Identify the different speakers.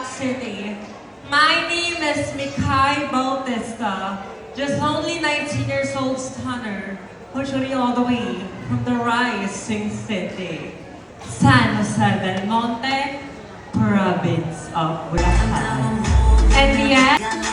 Speaker 1: City. My name is Mikay Bautista, just only 19 years old stunner, usually all the way from the rising city, San Jose del Monte, province of Bulacan. And yet,